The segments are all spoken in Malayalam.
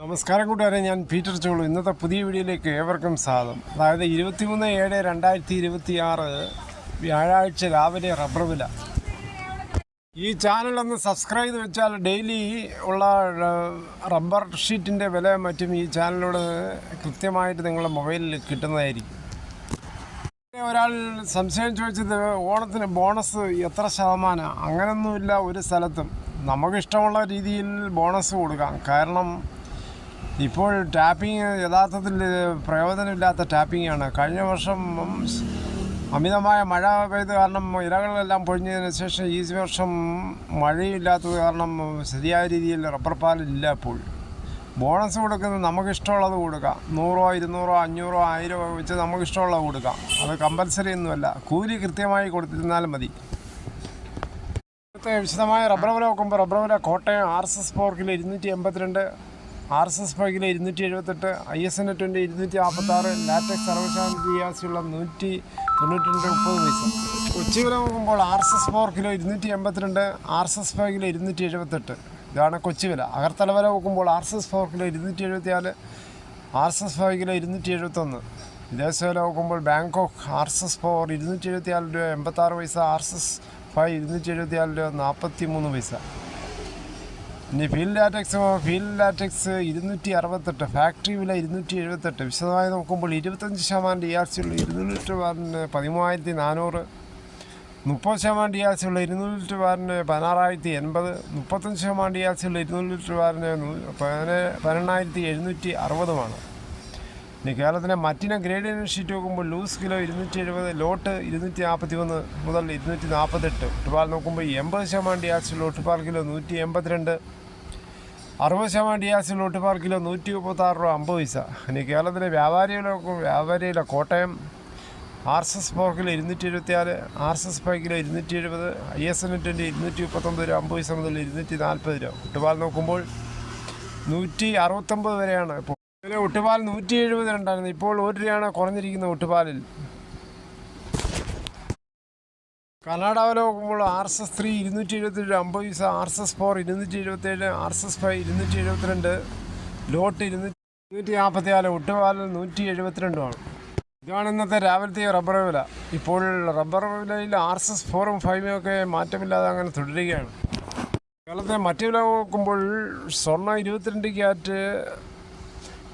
നമസ്കാരം കൂട്ടുകാരെ, ഞാൻ പീറ്റർ ചോളു. ഇന്നത്തെ പുതിയ വീഡിയോയിലേക്ക് ഏവർക്കും സ്വാഗതം. അതായത് 23/7/2026 വ്യാഴാഴ്ച രാവിലെ റബ്ബർ വില. ഈ ചാനലൊന്ന് സബ്സ്ക്രൈബ് ചെയ്ത് വെച്ചാൽ ഡെയിലി ഉള്ള റബ്ബർ ഷീറ്റിൻ്റെ വില മറ്റും ഈ ചാനലിലൂടെ കൃത്യമായിട്ട് നിങ്ങളുടെ മൊബൈലിൽ കിട്ടുന്നതായിരിക്കും. ഒരാൾ സംശയം ചോദിച്ചത് ഓണത്തിന് ബോണസ് എത്ര ശതമാനം? അങ്ങനെയൊന്നുമില്ല ഒരു സ്ഥലത്തും. നമുക്കിഷ്ടമുള്ള രീതിയിൽ ബോണസ് കൊടുക്കാം. കാരണം ഇപ്പോൾ ടാപ്പിംഗ് യഥാർത്ഥത്തിൽ പ്രയോജനമില്ലാത്ത ടാപ്പിംഗാണ്. കഴിഞ്ഞ വർഷം അമിതമായ മഴ പെയ്ത് കാരണം ഇലകളെല്ലാം പൊഴിഞ്ഞതിന് ശേഷം ഈ വർഷം മഴയില്ലാത്തത് കാരണം ശരിയായ രീതിയിൽ റബ്ബർ പാലില്ല. ഇപ്പോൾ ബോണസ് കൊടുക്കുന്നത് നമുക്കിഷ്ടമുള്ളത് കൊടുക്കാം. 100, 200, 500, 1000 വെച്ച് നമുക്കിഷ്ടമുള്ളത് കൊടുക്കാം. അത് കമ്പൽസറി ഒന്നുമല്ല. കൂലി കൃത്യമായി കൊടുത്തിരുന്നാലും മതി. വിശദമായ റബ്ബർ വില നോക്കുമ്പോൾ റബ്ബർ വില Kottayam RSS 4 kilo 282, RSS 5 kilo 278, ISN 20 246, latex 60% ജിയാസിയുള്ള 192.30 പൈസ. കൊച്ചി വില നോക്കുമ്പോൾ RSS 4 കിലോ 282, RSS 5 കിലോ 278. ഇതാണ് കൊച്ചി വില. അകർത്തല വില നോക്കുമ്പോൾ RSS 4 കിലോ 274, RSS 5 കിലോ 271. വിദേശ വില നോക്കുമ്പോൾ ബാങ്കോക്ക് RSS 4 274 രൂപ 86 പൈസ, RSS 5 274 രൂപ 43 പൈസ. ഇനി ഫീൽഡ് ലാറ്റക്സ് 268, ഫാക്ടറി വില 278. വിശദമായി നോക്കുമ്പോൾ 25% DRC ഉള്ള 200 ലിറ്റർ ബാറിന് 13,400, 30% DRC ഉള്ള 200 ലിറ്റർ ബാറിന് 16,080, 35% DRC ഉള്ള 200 ലിറ്റർ ബാറിന് 18,760. ഇനി കേരളത്തിലെ മറ്റിനം ഗ്രേഡ് ഷീറ്റ് നോക്കുമ്പോൾ ലൂസ് കിലോ 270, ലോട്ട് 241 മുതൽ 248. ഒട്ടുപാൽ നോക്കുമ്പോൾ 80% DRC ഉള്ള ഒട്ടുപാൽ കിലോ 182, 60% DRC ഉള്ള ഒട്ടുപാൽ കിലോ 136 രൂപ 50 പൈസ. ഇനി കേരളത്തിലെ വ്യാപാരിയിലെ Kottayam RSS 4 kilo 274, RSS 5 kilo 270, ISN 20 239 രൂപ 50 പൈസ മുതൽ 240 രൂപ. ഒട്ടുപാൽ നോക്കുമ്പോൾ 169 വരെയാണ്. ഇപ്പോൾ ഒട്ടുപാൽ 170 ഉണ്ടായിരുന്നു. ഇപ്പോൾ 1 രൂപയാണ് കുറഞ്ഞിരിക്കുന്നത് ഒട്ടുപാലിൽ. കർണാടക വില നോക്കുമ്പോൾ RSS 3 277 50 പൈസ, RSS 4 277, RSS 5 272, ലോട്ട് 244, ഒട്ടുപാലിൽ 172 ആണ്. ഇതാണ് ഇന്നത്തെ രാവിലത്തെ റബ്ബർ വില. ഇപ്പോൾ റബ്ബർ വിലയിൽ RSS 4 ഉം 5 ഒക്കെ മാറ്റമില്ലാതെ അങ്ങനെ തുടരുകയാണ്. കേരളത്തെ മറ്റു വില നോക്കുമ്പോൾ സ്വർണ്ണം 22 ക്യാരറ്റ്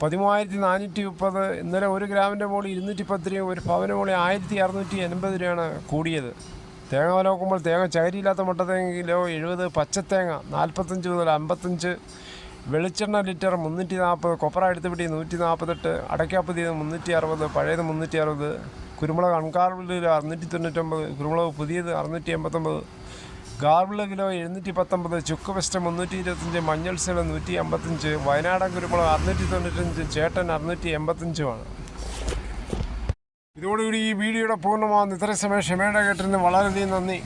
13,430. ഇന്നലെ 1 ഗ്രാമിൻ്റെ മുകളിൽ 210 രൂപ, ഒരു പവന് മുകളിൽ 1,680 രൂപയാണ് കൂടിയത്. തേങ്ങ വില നോക്കുമ്പോൾ തേങ്ങ ചകരിയില്ലാത്ത മുട്ടത്തേങ്ങ കിലോ 70, പച്ചത്തേങ്ങ 45 മുതൽ 55, വെളിച്ചെണ്ണ ലിറ്റർ 340, കൊപ്ര എടുത്തുപിടി 148, അടയ്ക്കാപ്പുതിയത് 360, പഴയത് 360, കുരുമുളക് അൺകാർബിൾഡ് കിലോ 699, കുരുമുളക് പുതിയത് 689, ഗാർബിള് കിലോ 719, ചുക്ക് വെസ്റ്റ് 325, മഞ്ഞൾ സേല 155, വയനാടൻ കുരുമുളക് 695, ചേട്ടൻ 685. ഇതോടുകൂടി ഈ വീഡിയോയുടെ പൂർണ്ണമാകുന്ന. ഇത്രയും സമയം ക്ഷമയുടെ കേട്ടിരുന്ന് വളരെയധികം നന്ദി.